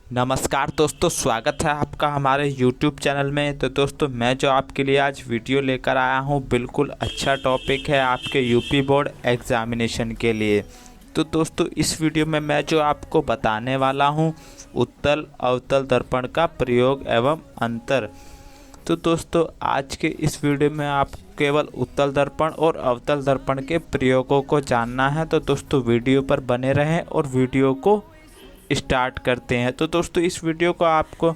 नमस्कार दोस्तों, स्वागत है आपका हमारे YouTube चैनल में। तो दोस्तों, मैं जो आपके लिए आज वीडियो लेकर आया हूँ, बिल्कुल अच्छा टॉपिक है आपके यूपी बोर्ड एग्ज़ामिनेशन के लिए। तो दोस्तों, इस वीडियो में मैं जो आपको बताने वाला हूँ, उत्तल अवतल दर्पण का प्रयोग एवं अंतर। तो दोस्तों, आज के इस वीडियो में आप केवल उत्तल दर्पण और अवतल दर्पण के प्रयोगों को जानना है। तो दोस्तों, वीडियो पर बने रहें और वीडियो को स्टार्ट करते हैं। तो दोस्तों, इस वीडियो को आपको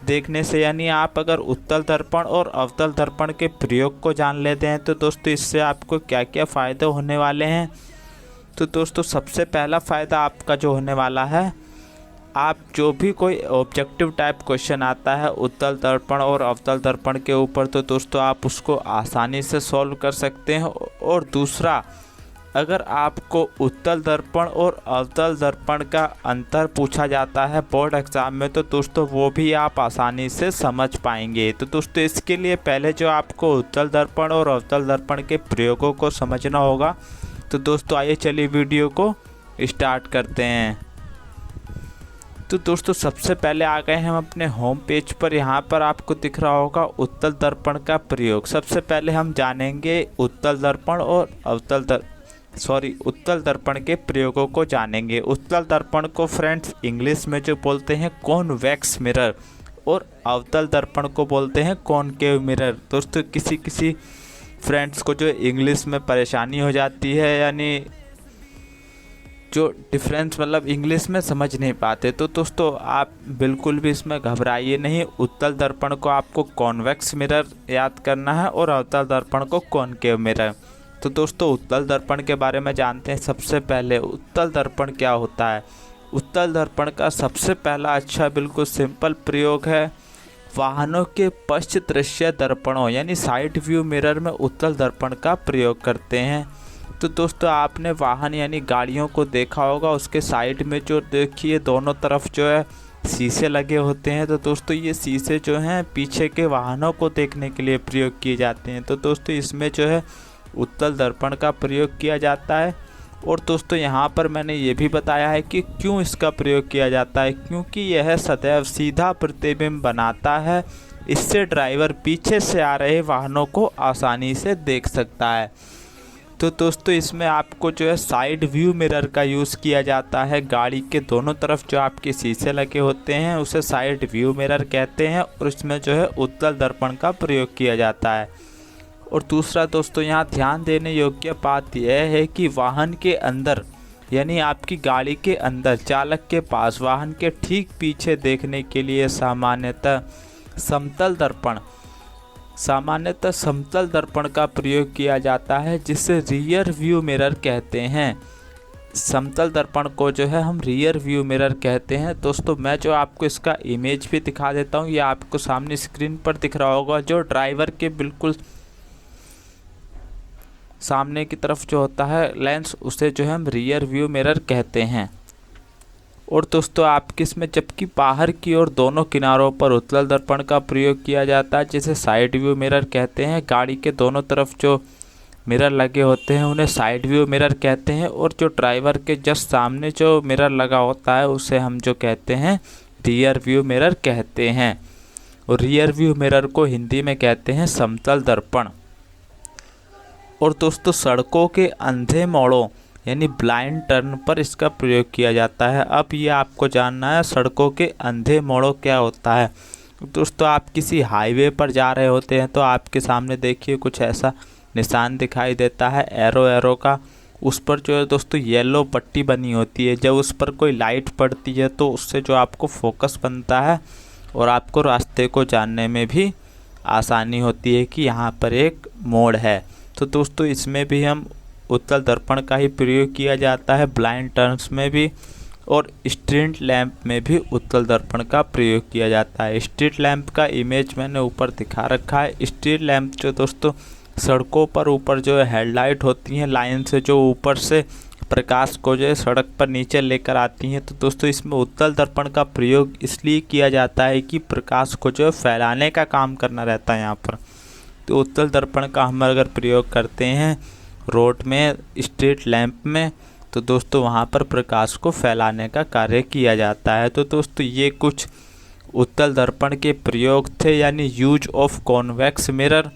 देखने से यानी आप अगर उत्तल दर्पण और अवतल दर्पण के प्रयोग को जान लेते हैं तो दोस्तों, इससे आपको क्या क्या फ़ायदे होने वाले हैं। तो दोस्तों, सबसे पहला फ़ायदा आपका जो होने वाला है, आप जो भी कोई ऑब्जेक्टिव टाइप क्वेश्चन आता है उत्तल दर्पण और अवतल दर्पण के ऊपर, तो दोस्तों आप उसको आसानी से सॉल्व कर सकते हैं। और दूसरा, अगर आपको उत्तल दर्पण और अवतल दर्पण का अंतर पूछा जाता है बोर्ड एग्ज़ाम में, तो दोस्तों वो भी आप आसानी से समझ पाएंगे। तो दोस्तों, इसके लिए पहले जो आपको उत्तल दर्पण और अवतल दर्पण के प्रयोगों को समझना होगा। तो दोस्तों, आइए चलिए वीडियो को स्टार्ट करते हैं। तो दोस्तों, सबसे पहले आ गए हम अपने होम पेज पर। यहाँ पर आपको दिख रहा होगा उत्तल दर्पण का प्रयोग। सबसे पहले हम जानेंगे उत्तल दर्पण और उत्तल दर्पण के प्रयोगों को जानेंगे। उत्तल दर्पण को फ्रेंड्स इंग्लिश में जो बोलते हैं कॉन्वेक्स मिरर, और अवतल दर्पण को बोलते हैं कॉनकेव मिरर। दोस्तों, किसी फ्रेंड्स को जो इंग्लिश में परेशानी हो जाती है, यानी जो डिफरेंस मतलब इंग्लिश में समझ नहीं पाते, तो दोस्तों आप बिल्कुल भी इसमें घबराइए नहीं। उत्तल दर्पण को आपको कॉन्वेक्स मिरर याद करना है और अवतल दर्पण को कॉनकेव मिरर। तो दोस्तों, उत्तल दर्पण के बारे में जानते हैं। सबसे पहले उत्तल दर्पण क्या होता है। उत्तल दर्पण का सबसे पहला बिल्कुल सिंपल प्रयोग है वाहनों के पश्च दृश्य दर्पणों यानी साइड व्यू मिरर में उत्तल दर्पण का प्रयोग करते हैं। तो दोस्तों, आपने वाहन यानी गाड़ियों को देखा होगा, उसके साइड में जो देखिए दोनों तरफ जो है शीशे लगे होते हैं। तो दोस्तों, ये शीशे जो हैं पीछे के वाहनों को देखने के लिए प्रयोग किए जाते हैं। तो दोस्तों, इसमें जो है उत्तल दर्पण का प्रयोग किया जाता है। और दोस्तों, यहाँ पर मैंने ये भी बताया है कि क्यों इसका प्रयोग किया जाता है, क्योंकि यह सदैव सीधा प्रतिबिंब बनाता है। इससे ड्राइवर पीछे से आ रहे वाहनों को आसानी से देख सकता है। तो दोस्तों, इसमें आपको जो है साइड व्यू मिरर का यूज़ किया जाता है। गाड़ी के दोनों तरफ जो आपके शीशे लगे होते हैं उसे साइड व्यू मिरर कहते हैं, और इसमें जो है उत्तल दर्पण का प्रयोग किया जाता है। और दूसरा दोस्तों, यहाँ ध्यान देने योग्य बात यह है कि वाहन के अंदर यानी आपकी गाड़ी के अंदर चालक के पास वाहन के ठीक पीछे देखने के लिए सामान्यतः समतल दर्पण का प्रयोग किया जाता है, जिसे रियर व्यू मिरर कहते हैं। समतल दर्पण को जो है हम रियर व्यू मिरर कहते हैं। दोस्तों, मैं जो आपको इसका इमेज भी दिखा देता हूँ, ये आपको सामने स्क्रीन पर दिख रहा होगा। जो ड्राइवर के बिल्कुल सामने की तरफ जो होता है लेंस, उसे जो है हम रियर व्यू मिरर कहते हैं। और दोस्तों, आपके इसमें जबकि बाहर की ओर दोनों किनारों पर उत्तल दर्पण का प्रयोग किया जाता है, जिसे साइड व्यू मिरर कहते हैं। गाड़ी के दोनों तरफ जो मिरर लगे होते हैं उन्हें साइड व्यू मिरर कहते हैं। और जो ड्राइवर के जस्ट सामने जो मिरर लगा होता है उसे हम जो कहते हैं रियर व्यू मिरर कहते हैं। और रियर व्यू मिरर को हिंदी में कहते हैं समतल दर्पण। और दोस्तों, सड़कों के अंधे मोड़ों यानी ब्लाइंड टर्न पर इसका प्रयोग किया जाता है। अब ये आपको जानना है सड़कों के अंधे मोड़ों क्या होता है। दोस्तों, आप किसी हाईवे पर जा रहे होते हैं तो आपके सामने देखिए कुछ ऐसा निशान दिखाई देता है एरो का। उस पर जो है दोस्तों येलो पट्टी बनी होती है। जब उस पर कोई लाइट पड़ती है तो उससे जो आपको फोकस बनता है और आपको रास्ते को जानने में भी आसानी होती है कि यहाँ पर एक मोड़ है। तो दोस्तों, इसमें भी हम उत्तल दर्पण का ही प्रयोग किया जाता है, ब्लाइंड टर्न्स में भी। और स्ट्रीट लैंप में भी उत्तल दर्पण का प्रयोग किया जाता है। स्ट्रीट लैंप का इमेज मैंने ऊपर दिखा रखा है। स्ट्रीट लैंप जो दोस्तों सड़कों पर ऊपर जो है हेडलाइट होती हैं लाइन से, जो ऊपर से प्रकाश को जो है सड़क पर नीचे लेकर आती हैं। तो दोस्तों, इसमें उत्तल दर्पण का प्रयोग इसलिए किया जाता है कि प्रकाश को जो है फैलाने का काम करना रहता है यहाँ पर। तो उत्तल दर्पण का हम अगर प्रयोग करते हैं रोड में, स्ट्रीट लैंप में, तो दोस्तों वहाँ पर प्रकाश को फैलाने का कार्य किया जाता है। तो दोस्तों ये कुछ उत्तल दर्पण के प्रयोग थे, यानी यूज ऑफ कॉन्वेक्स मिरर।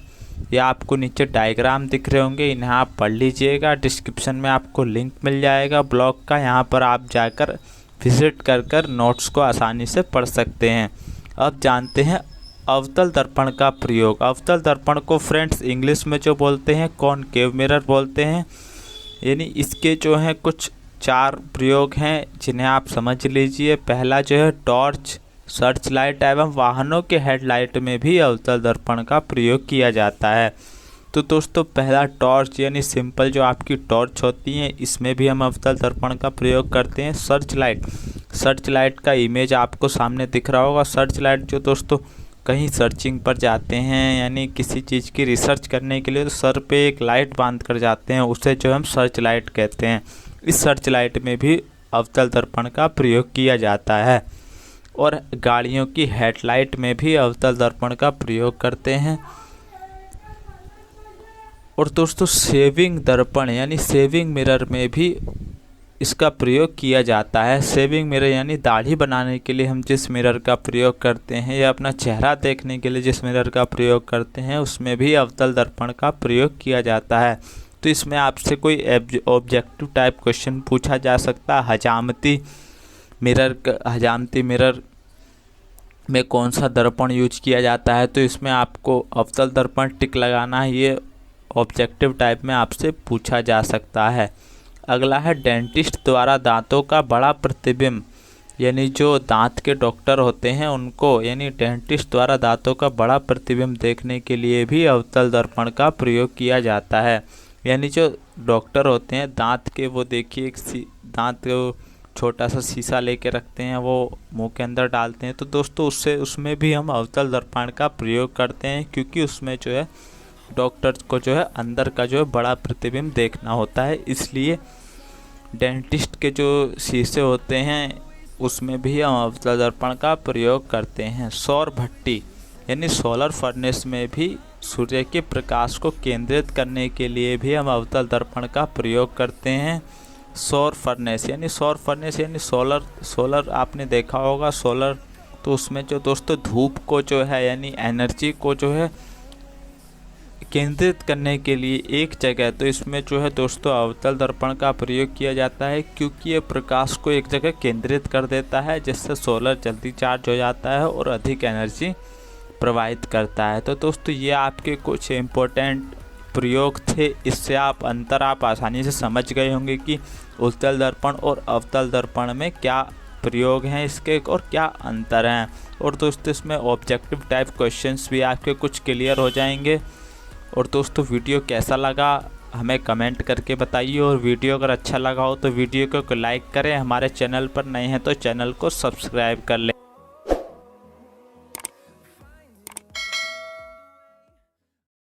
या आपको नीचे डायग्राम दिख रहे होंगे, इन्हें आप पढ़ लीजिएगा। डिस्क्रिप्शन में आपको लिंक मिल जाएगा ब्लॉग का, यहाँ पर आप जाकर विजिट कर नोट्स को आसानी से पढ़ सकते हैं। अब जानते हैं अवतल दर्पण का प्रयोग। अवतल दर्पण को फ्रेंड्स इंग्लिश में जो बोलते हैं कॉनकेव मिरर बोलते हैं। यानी इसके जो हैं कुछ 4 प्रयोग हैं जिन्हें आप समझ लीजिए। पहला जो है टॉर्च, सर्च लाइट एवं वाहनों के हेडलाइट में भी अवतल दर्पण का प्रयोग किया जाता है। तो दोस्तों पहला टॉर्च यानी सिंपल जो आपकी टॉर्च होती है, इसमें भी हम अवतल दर्पण का प्रयोग करते हैं। सर्च लाइट का इमेज आपको सामने दिख रहा होगा। सर्च लाइट जो दोस्तों कहीं सर्चिंग पर जाते हैं, यानी किसी चीज़ की रिसर्च करने के लिए, तो सर पे एक लाइट बांध कर जाते हैं, उसे जो हम सर्च लाइट कहते हैं। इस सर्च लाइट में भी अवतल दर्पण का प्रयोग किया जाता है। और गाड़ियों की हेडलाइट में भी अवतल दर्पण का प्रयोग करते हैं। और दोस्तों सेविंग दर्पण यानी सेविंग मिरर में भी इसका प्रयोग किया जाता है। सेविंग मिरर यानी दाढ़ी बनाने के लिए हम जिस मिरर का प्रयोग करते हैं, या अपना चेहरा देखने के लिए जिस मिरर का प्रयोग करते हैं, उसमें भी अवतल दर्पण का प्रयोग किया जाता है। तो इसमें आपसे कोई ऑब्जेक्टिव टाइप क्वेश्चन पूछा जा सकता है, हजामती मिरर में कौन सा दर्पण यूज किया जाता है। तो इसमें आपको अवतल दर्पण टिक लगाना है, ये ऑब्जेक्टिव टाइप में आपसे पूछा जा सकता है। अगला है डेंटिस्ट द्वारा दांतों का बड़ा प्रतिबिंब, यानी जो दांत के डॉक्टर होते हैं उनको, यानी डेंटिस्ट द्वारा दांतों का बड़ा प्रतिबिंब देखने के लिए भी अवतल दर्पण का प्रयोग किया जाता है। यानी जो डॉक्टर होते हैं दांत के, वो देखिए एक दांत छोटा सा शीशा लेके रखते हैं, वो मुंह के अंदर डालते हैं। तो दोस्तों उसमें भी हम अवतल दर्पण का प्रयोग करते हैं, क्योंकि उसमें जो है डॉक्टर को जो है अंदर का जो है बड़ा प्रतिबिंब देखना होता है। इसलिए डेंटिस्ट के जो शीशे होते हैं उसमें भी हम अवतल दर्पण का प्रयोग करते हैं। सौर भट्टी यानी सोलर फर्नेस में भी सूर्य के प्रकाश को केंद्रित करने के लिए भी हम अवतल दर्पण का प्रयोग करते हैं। सौर फर्नेस यानी सोलर आपने देखा होगा सोलर, तो उसमें जो दोस्तों धूप को जो है यानी एनर्जी को जो है केंद्रित करने के लिए एक जगह, तो इसमें जो है दोस्तों अवतल दर्पण का प्रयोग किया जाता है, क्योंकि ये प्रकाश को एक जगह केंद्रित कर देता है, जिससे सोलर जल्दी चार्ज हो जाता है और अधिक एनर्जी प्रोवाइड करता है। तो दोस्तों ये आपके कुछ इम्पोर्टेंट प्रयोग थे। इससे आप आसानी से समझ गए होंगे कि उत्तल दर्पण और अवतल दर्पण में क्या प्रयोग हैं इसके और क्या अंतर हैं। और दोस्तों इसमें ऑब्जेक्टिव टाइप क्वेश्चंस भी आपके कुछ क्लियर हो जाएंगे। और दोस्तों वीडियो कैसा लगा हमें कमेंट करके बताइए, और वीडियो अगर अच्छा लगा हो तो वीडियो को लाइक करें। हमारे चैनल पर नए हैं तो चैनल को सब्सक्राइब कर लें।